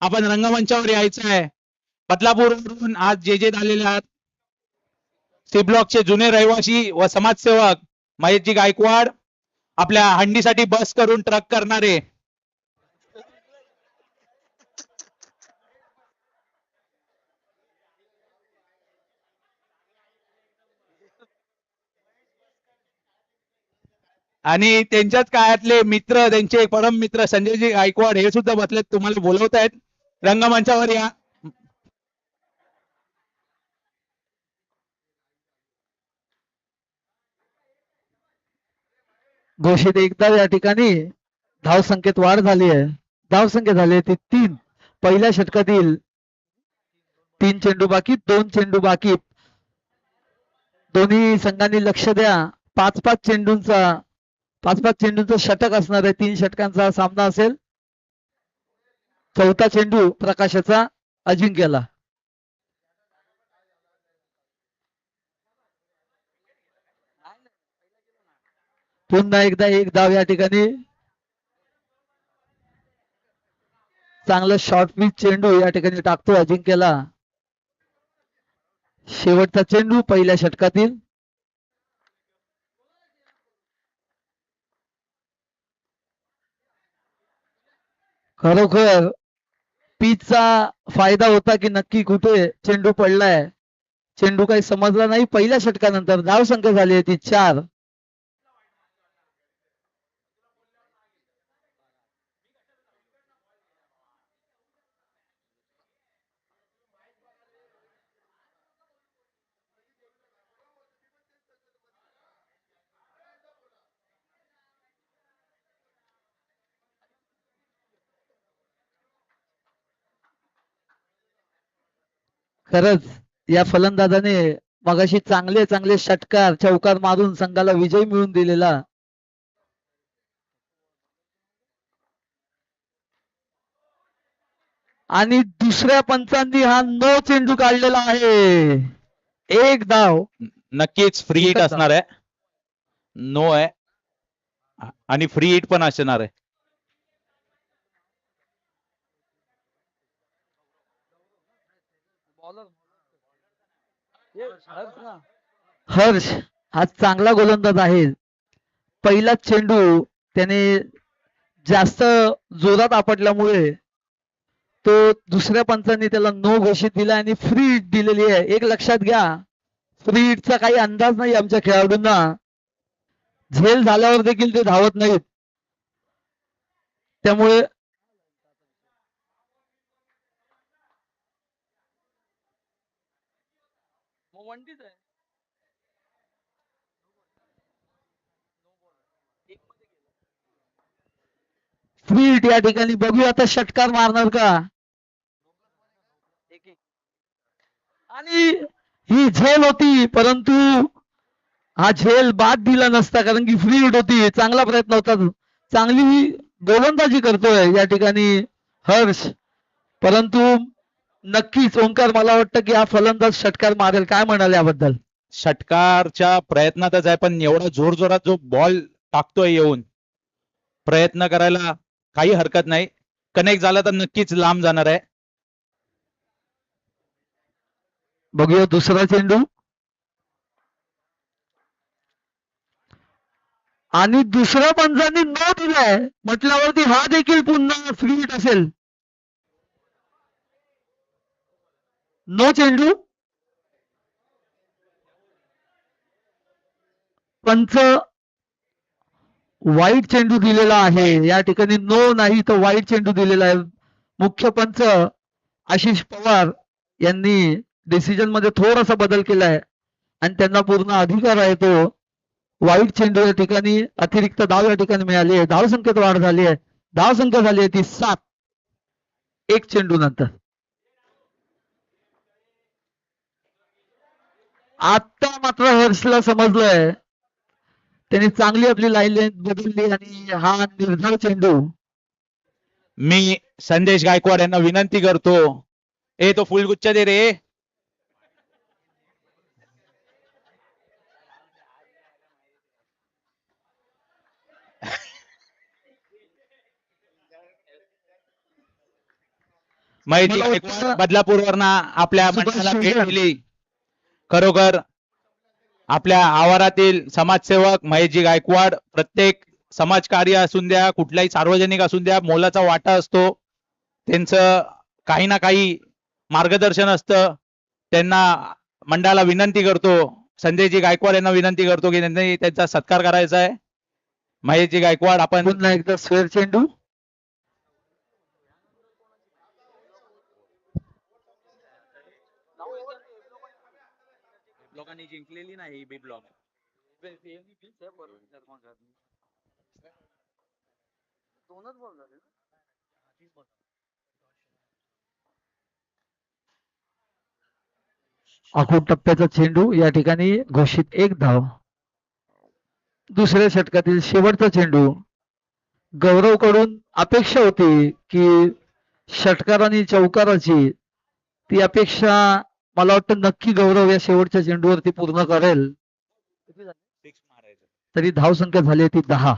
आपण रंगमंचावर यायचं आहे. बदलापूरवरून आज जे आलेले आहात सी ब्लॉकचे जुने रहिवासी व समाजसेवक महेशजी गायकवाड, आपल्या हंडीसाठी बस करून ट्रक करणारे आणि त्यांच्याच काळातले मित्र, त्यांचे परम मित्र संजयजी गायकवाड हे सुद्धा बसलेत, तुम्हाला बोलवत आहेत रंगमंचावर या. घोषित एकदा या ठिकाणी धाव संख्येत वाढ झाली आहे. धाव संख्या झाली ती 3. पहिल्या षटकातील 3 चेंडू बाकी, 2 चेंडू बाकी. दोन्ही संघांनी लक्ष द्या. 5-5 चेंडूंचं षटक असणार आहे. 3 षटकांचा सामना असेल. चौथा चेंडू प्रकाशाचा अजिंक्यला. पुन्हा एकदा एक धाव या ठिकाणी. चांगलं शॉर्ट पिच चेंडू या ठिकाणी टाकतो अजिंक्यला. शेवटचा चेंडू पहिल्या षटकातील. खरोखर पिचचा फायदा होता की नक्की कुठे चेंडू पडलाय. चेंडू काही समजला नाही. पहिल्या षटकानंतर धाव संख्या झाली आहे ती 4. खरंच या फलंदाजाने मगाशी चांगले चांगले षटकार चौकार मारून संघाला विजय मिळवून दिलेला. आणि दुसऱ्या पंचांनी हा 9 चेंडू काढलेला आहे. एक धाव. नक्कीच फ्री हिट असणार आहे. नो आहे आणि फ्री हिट पण असणार आहे. हर्ष हा चांगला गोलंदाज आहे. पहिला चेंडू त्याने जास्त जोरात आपटल्यामुळे तो दुसऱ्या पंचांनी त्याला नो घोषित दिला आणि फ्री हिट दिलेली आहे. एक लक्षात घ्या, फ्री हिटचा काही अंदाज नाही आमच्या खेळाडूंना. झेल झाल्यावर देखील ते धावत नाहीत. त्यामुळे फ्री हिट या ठिकाणी बघूया आता षटकार मारणार का. आणि ही झेल होती परंतु हा झेल बाद दिला नसता कारण की फ्री हिट होती. चांगला प्रयत्न होता. चांगली गोलंदाजी करतोय या ठिकाणी हर्ष. परंतु नक्कीच ओंकार मला वाटतं की हा फलंदाज षटकार मारेल. काय म्हणाल याबद्दल. षटकारच्या प्रयत्नातच आहे पण एवढा जोर जोरात जो बॉल टाकतोय येऊन प्रयत्न करायला काही हरकत नाही. कनेक्ट झाला तर नक्कीच लांब जाणार आहे. बघूया दुसरा चेंडू. आणि दुसऱ्या पंचांनी नो दिलाय म्हटल्यावरती हा देखील पुन्हा फ्री हिट असेल. नो चेंडू. पंच वाईट चेंडू दिलेला आहे या ठिकाणी. नो नाही तर वाईट चेंडू दिलेला आहे. मुख्य पंच आशिष पवार यांनी डिसिजन मध्ये थोडासा बदल केलाय आणि त्यांना पूर्ण अधिकार आहे तो वाईट चेंडू या ठिकाणी अतिरिक्त धाव या ठिकाणी मिळाली आहे. धाव संख्येत वाढ झाली आहे. धाव संख्या झाली आहे ती 7. एक चेंडू नंतर. आता मात्र हर्षला समजलंय. त्यांनी चांगली आपली लाईन लेंथ बदलली आणि हा निर्धार चेंडू. मी संदेश गायकवाड यांना विनंती करतो, तो फुलगुच्छ दे रे. महेशजी मला गायकवाड वाटतं बदलापूरवरनं आपल्या सुभाष मंडळाला भेट शिवजण. दिली. खरोखर आपल्या आवारातील समाजसेवक महेशजी गायकवाड प्रत्येक समाजकार्य असून द्या कुठलाही सार्वजनिक असून द्या मोलाचा वाटा असतो. त्यांचं काही ना काही मार्गदर्शन असतं. त्यांना मंडळाला विनंती करतो, संजयजी गायकवाड यांना विनंती करतो की त्यांनी त्यांचा सत्कार करायचा आहे. महेशजी गायकवाड आपण पुन्हा एकदा स्क्वेअर चेंडू. लोकांनी जिंकलेली नाही बी ब्लॉक. आखूड टप्प्याचा चेंडू या ठिकाणी घोषित 1 धाव. दुसऱ्या षटकातील शेवटचा चेंडू. गौरव कडून अपेक्षा होती की षटकार आणि चौकाराची, ती अपेक्षा मला वाटतं नक्की गौरव या शेवटच्या चेंडूवरती पूर्ण करेल. सिक्स मारायचं. तरी धाव संख्या झाली ती 10.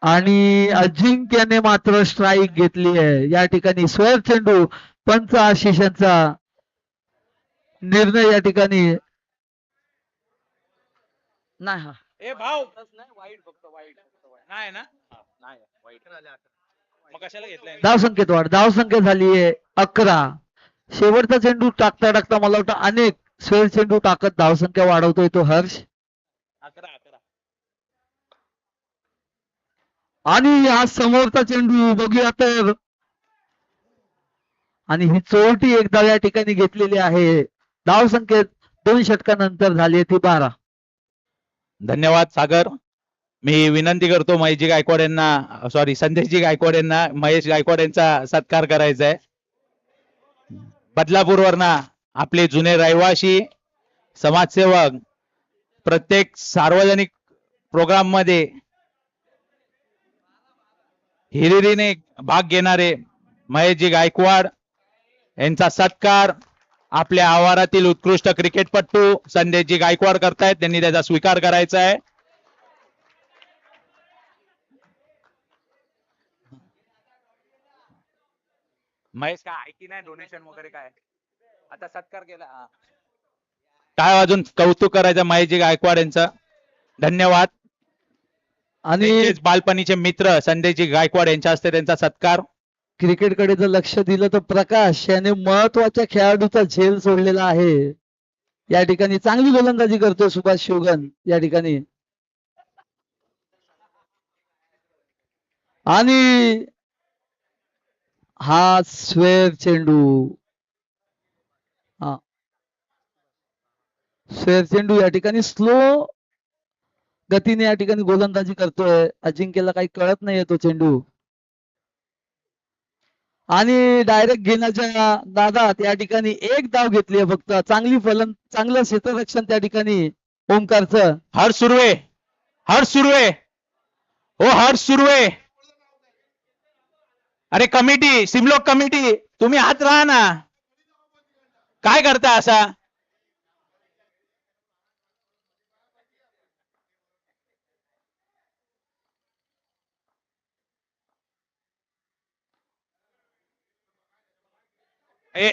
आणि अजिंक्यने मात्र स्ट्राईक घेतली आहे. या ठिकाणी स्क्वेअर चेंडू. पंच आशिषांचा निर्णय या ठिकाणी नाही. हा ए भाऊ वाईट फक्त वाईट नाही ना नाही वाईट मग कशाला घेतलंय. धाव संख्येत वाढ. धाव संख्या झाली आहे 11. शेवटचा चेंडू टाकता टाकता मला वाटतं अनेक स्क्वेअर चेंडू टाकत धाव संख्या वाढवतोय तो हर्ष. 11 आणि हा समोरचा चेंडू बघूया तर, आणि ही चोरटी एकदा या ठिकाणी घेतलेली आहे. धाव संख्येत 2 षटकानंतर झाली ती 12. धन्यवाद सागर. मी विनंती करतो महेशजी गायकवाड यांना, सॉरी संदेशजी गायकवाड यांना महेश गायकवाड यांचा सत्कार करायचा आहे. बदलापूरवरनं आपले जुने रहिवासी समाजसेवक प्रत्येक सार्वजनिक प्रोग्राम मध्ये हिरिरीने भाग घेणारे महेशजी गायकवाड यांचा सत्कार आपल्या आवारातील उत्कृष्ट क्रिकेटपटू संदेशजी गायकवाड करतायत. त्यांनी त्याचा स्वीकार करायचा आहे. महेश काय ऐकी नाही डोनेशन वगैरे काय आता सत्कार केला. काय अजून कौतुक करायचं महेशजी गायकवाड यांचं. धन्यवाद. आणि त्यांचेच बालपणीचे मित्र संदेशजी गायकवाड यांच्या हस्ते त्यांचा सत्कार. क्रिकेटकडे जर लक्ष दिलं तर प्रकाश याने महत्वाच्या खेळाडूचा झेल सोडलेला आहे. या ठिकाणी चांगली गोलंदाजी करतोय सुभाष शिवगण या ठिकाणी. आणि हा स्क्वेअर चेंडू. हा स्क्वेअर चेंडू या ठिकाणी स्लो गतीने या ठिकाणी गोलंदाजी करतोय. अजिंक्यला काही कळत नाहीये तो चेंडू. आणि डायरेक्ट घेण्याच्या नादात या ठिकाणी 1 धाव घेतली आहे फक्त. चांगलं क्षेत्ररक्षण त्या ठिकाणी ओमकारचं. हर्ष सुर्वे, हर्ष सुर्वे, हो हर्ष सुर्वे. अरे कमिटी, सिमलोक कमिटी, तुम्ही आत राहा ना. काय करता असा. ए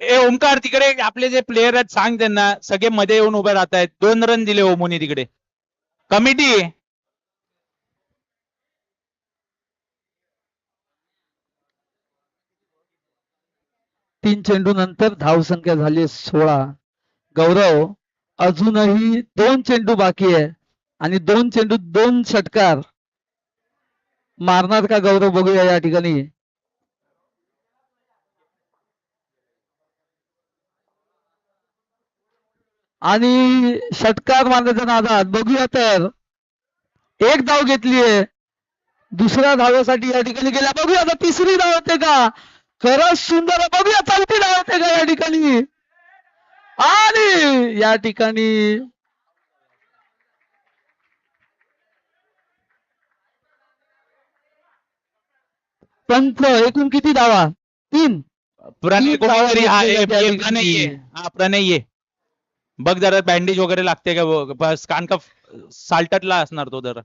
ए ओमकार तिकडे आपले जे प्लेयर आहेत सांग त्यांना सगळे मध्ये येऊन उभे राहत आहेत. 2 रन दिले ओमोनी तिकडे. कमिटी 3 चेंडू नंतर धाव संख्या झाली 16. गौरव अजूनही 2 चेंडू बाकी आहे आणि 2 चेंडू 2 षटकार मारणार का गौरव बघूया या ठिकाणी. आणि षटकार मारण्याच्या नादात बघूया तर 1 धाव घेतलीये. दुसऱ्या धावेसाठी या ठिकाणी गेला. बघूया आता तिसरी धाव होते का. खरंच सुंदर. बघूया चौथी धाव होते का या ठिकाणी. आणि या ठिकाणी पंच एकूण किती धावा. तीन प्रणय तीन धावा कोणीतरी हा घेतलेल्या त्या प्रणय ये. ठिकाणी. हा प्रणय ये. बघ जरा बँडेज वगैरे लागते का बघ. बस कान का साल्टटला असणार तो जरा.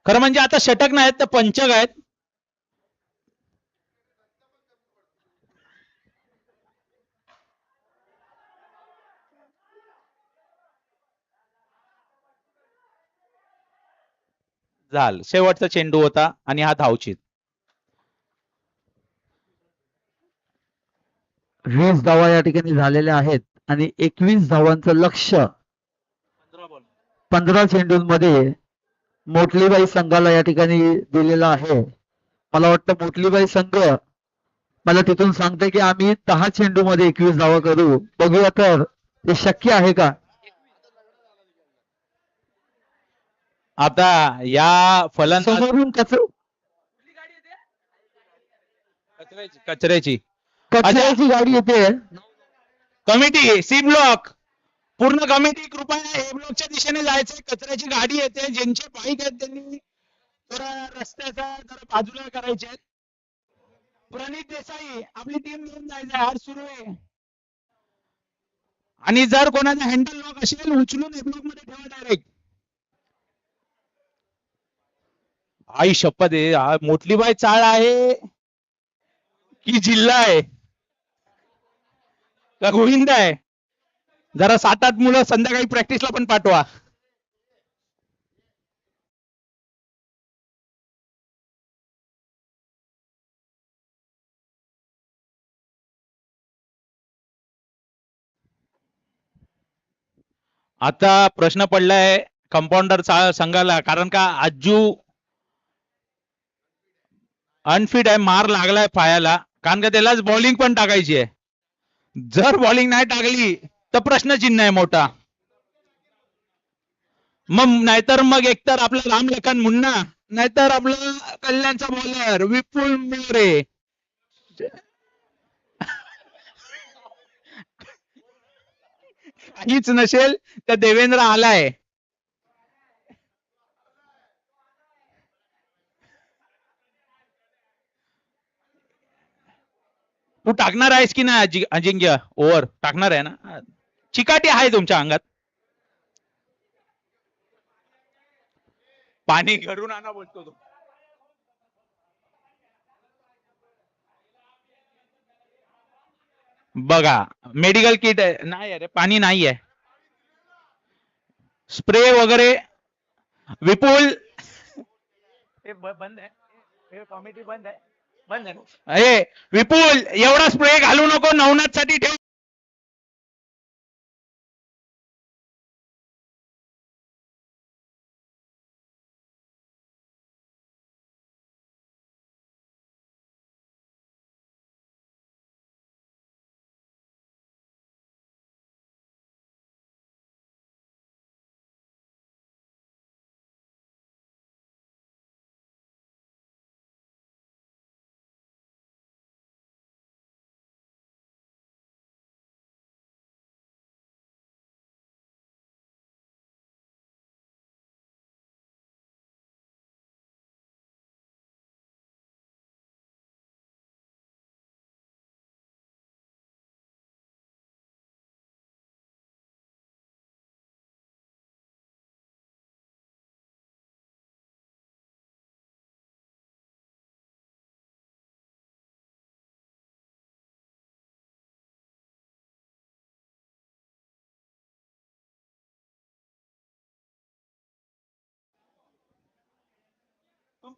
खरं म्हणजे आता षटक नाहीत तर पंचक आहेत. झाल शेवटचा चेंडू होता आणि हा धावचीत. 20 धावा या ठिकाणी झालेल्या आहेत आणि 21 धावांचं लक्ष्य 15 चेंडूंमध्ये मोटलीबाई संघाला या ठिकाणी दिलेला आहे. मला वाटतं मोटलीबाई संघ मला तिथून सांगते की आम्ही 10 चेंडूमध्ये 21 धावा करू. बघूया तर ते शक्य आहे का. आता या फलंदाज समोरून कचऱ्याची कचऱ्याची गाडी येते. कमिटी सी ब्लॉक पूर्ण कमिटी कृपया ए ब्लॉकच्या दिशेने जायचंय. कचऱ्याची गाडी येते. ज्यांचे बाईक आहेत त्यांनी जरा रस्त्याचा जरा बाजूला करायचे आहेत. प्रणित देसाई आपली टीम घेऊन जायचं आज सुरू आहे. आणि जर कोणाचा हँडल लॉक असेल उचलून ए ब्लॉक मध्ये ठेवा डायरेक्ट. आई शपथ आहे मोठलीबाई चाळ आहे की जिल्हा आहे का गोविंद आहे. जरा 7-8 मुलं संध्याकाळी प्रॅक्टिसला पण पाठवा. आता प्रश्न पडलाय कंपाऊंडर संघाला कारण का आजू अनफिट आहे. मार लागलाय पायाला कारण का त्यालाच बॉलिंग पण टाकायची आहे. जर बॉलिंग नाही टाकली तर प्रश्नचिन्ह आहे मोठा. मग नाहीतर मग एकतर आपला रामलखन मुन्ना नाहीतर आपलं कल्याणचा बॉलर विपुल मोरे. काहीच नसेल तर देवेंद्र आलाय. तू टाकणार आहेस की नाही अजिंक्य ओव्हर टाकणार आहे ना. चिकाटी आहे तुमच्या अंगात. पाणी घरून आणा बोलतो तो. बघा मेडिकल किट नाही अरे पाणी नाही आहे. स्प्रे वगैरे विपुल बंद आहे. कॉमेडी बंद आहे. बंद आहे. विपुल एवढा स्प्रे घालू नको. नवनाथ साठी ठेव.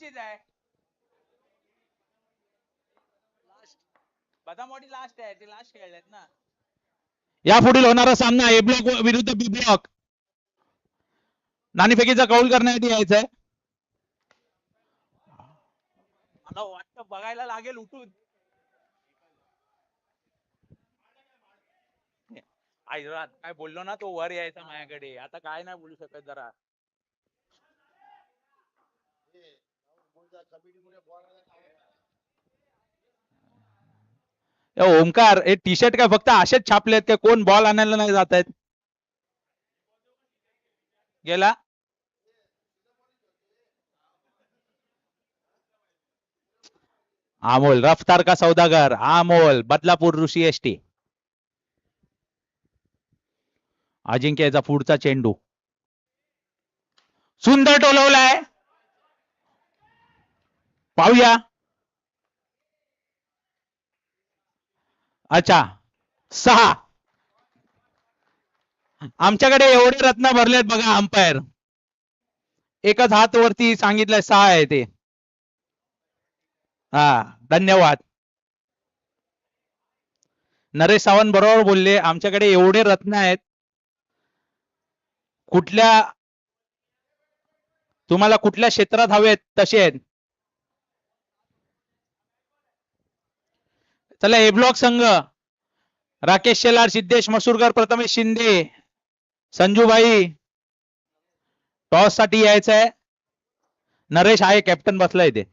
तुमचीच आहे. बदामवाडी लास्ट आहे, ते लास्ट खेळलेत ना. या पुढील होणारा सामना ए ब्लॉक विरुद्ध बी ब्लॉक. नाणेफेकीचा कौल करण्यासाठी यायचंय. मला वाटतं बघायला लागेल उठून. आईरात काय बोललो ना, तो वर यायचा माझ्याकडे. आता काय नाही बोलू शकत जरा. ओमकार हे टी शर्ट काय फक्त असेच छापलेत का, कोण बॉल आणायला नाही जात आहेत? गेला अमोल रफ्तार का सौदागर अमोल बदलापूर ऋषी एसटी. अजिंक्यचा पुढचा चेंडू सुंदर टोलवलाय. पाहूया. अच्छा 6. आमच्याकडे एवढे रत्न भरलेत बघा अंपायर. एकच हात वरती सांगितलंय 6 आहे ते. हा धन्यवाद. नरेश सावंत बरोबर बोलले, आमच्याकडे एवढे रत्न आहेत. तुम्हाला कुठल्या क्षेत्रात हवेत तसे आहेत. चला ए ब्लॉक संघ राकेश शेलार, सिद्धेश मसूरकर, प्रथमेश शिंदे, संजूभाई टॉस साठी यायचं आहे. नरेश आहे कॅप्टन बसलाय ते.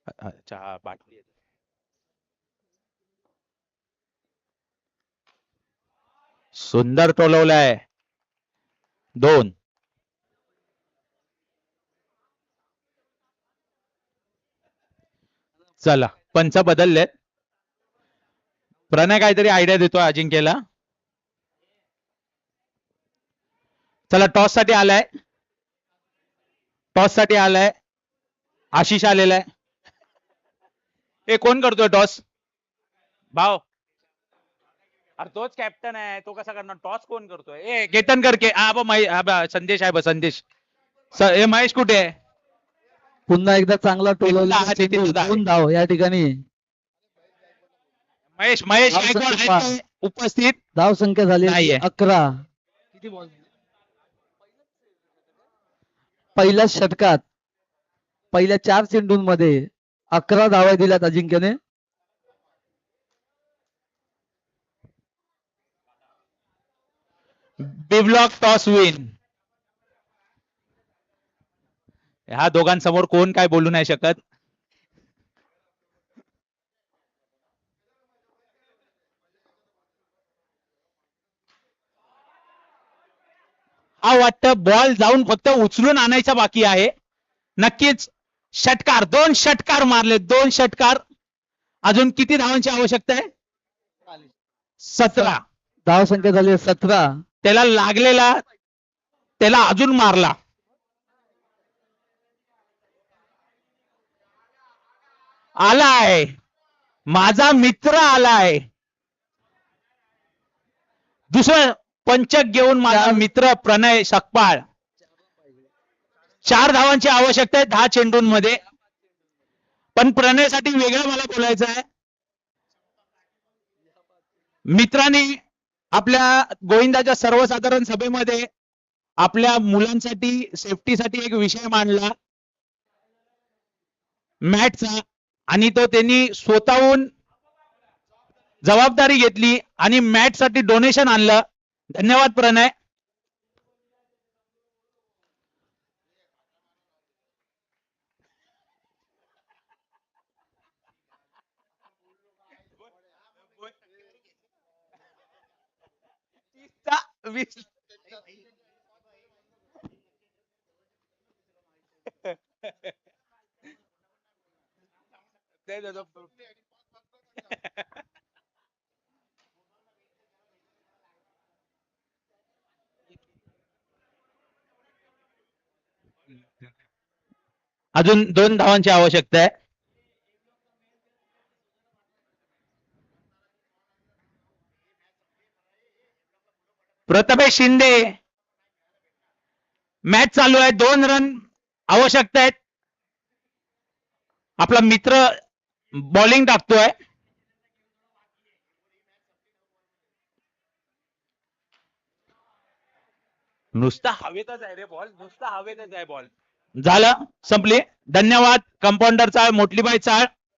अच्छा बाटली सुंदर टोलवलाय. 2. चला पंच बदललेत. प्रणय काहीतरी आयडिया देतोय अजिंक्यला. चला टॉस साठी आलाय. टॉस साठी आलाय आशिष आलेला आहे. हे कोण करतोय टॉस? भाव अरे तोच कॅप्टन आहे, तो कसा करणार? टॉस कोण करतोय? ए केतन करके संदेश आहे संदेश. हे महेश कुठे आहे? पुन्हा एकदा चांगला टोलवला. हा, तिथे सुद्धा आहे. 2 धाव या ठिकाणी. महेश गायकवाड आहेत का उपस्थित? धाव संख्या झाली नाहीये. 11. किती बॉल? पहिल्या षटकात पहिल्या 4 चेंडूंमध्ये 11 धावा दिल्यात अजिंक्यने. बी ब्लॉक टॉस विन. ह्या दोघांसमोर कोण काय बोलू नाही शकत. हा वाटतं बॉल जाऊन फक्त उचलून आणायचा बाकी आहे. नक्कीच षटकार 2 षटकार मारले. 2 षटकार. अजून किती धावांची आवश्यकता आहे? 17. धाव संख्या झाली 17. त्याला लागलेला त्याला अजून मारला. आलाय माझा मित्र आलाय. दुसरं पंचक घेऊन माझा मित्र प्रणय सकपाळ. 4 धावांची आवश्यकता आहे 10 चेंडूंमध्ये. पण प्रणयसाठी वेगळं मला बोलायचं आहे. मित्रांनी आपल्या गोविंदाच्या सर्वसाधारण सभेमध्ये आपल्या मुलांसाठी सेफ्टीसाठी एक विषय मांडला मॅटचा, आणि तो त्यांनी स्वतःहून जबाबदारी घेतली आणि मॅटसाठी डोनेशन आणलं. धन्यवाद प्रणय. अजून 2 धावांची आवश्यकता आहे. प्रथमेश शिंदे मॅच चालू आहे. 2 रन आवश्यकता आहेत. आपला मित्र बॉलिंग टाकतोय. नुसता हवेतच आहे रे बॉल, नुसता हवेतच आहे बॉल. झालं, संपली. धन्यवाद कंपाऊंडर चाळ, मोटलीबाई चाळ.